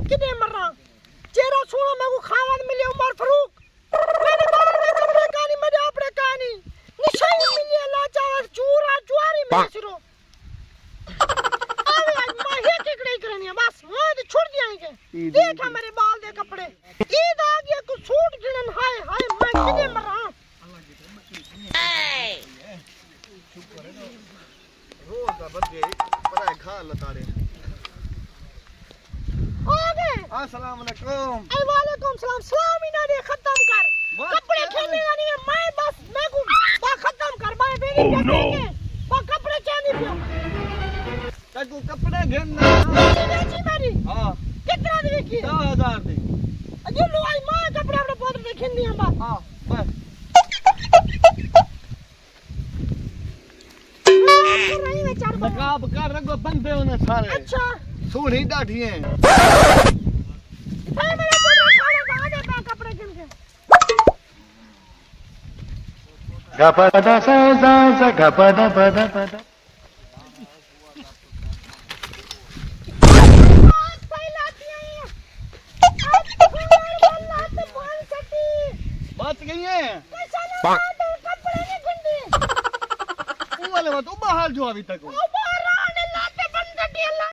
किने मरा चेहरा सोना मैं को खावन मिले उमर फारूक मेरे बाल में कपड़े कानी मेरे अपने कानी निशाई मिले लाचार चूरा चुआरी में सिरो अरे आज मां ये टिकड़े करनी है बस मैं तो छोड़ दियांगे देखा मेरे बाल दे कपड़े ईद आ गया को सूट गिनन हाय हाय मैं किने मरा रोज का बच्चे पर खा लताड़े अस्सलाम वालेकुम ए वालेकुम सलाम सलाम ही ना दे खत्म कर कपड़े खेलने नहीं है मैं बस मैं को बा खत्म कर भाई बेरी के बा कपड़े चेंज पियो तू कपड़े घेरना बेची मेरी हां कितना दे की 10000 दे अजो लो आई मां कपड़े अपने पोत में खेलनी है बस हां बस नहीं में चार नकाब कर रखो बंदे होने सारे अच्छा सोनी डाठी है भाई मेरे को खाना कहां दे पे कपड़े गिन के गपदा सा गपदा पदा पदा बच गई है कपड़े नहीं गिनती वो वाले बात बाहर जो अभी तक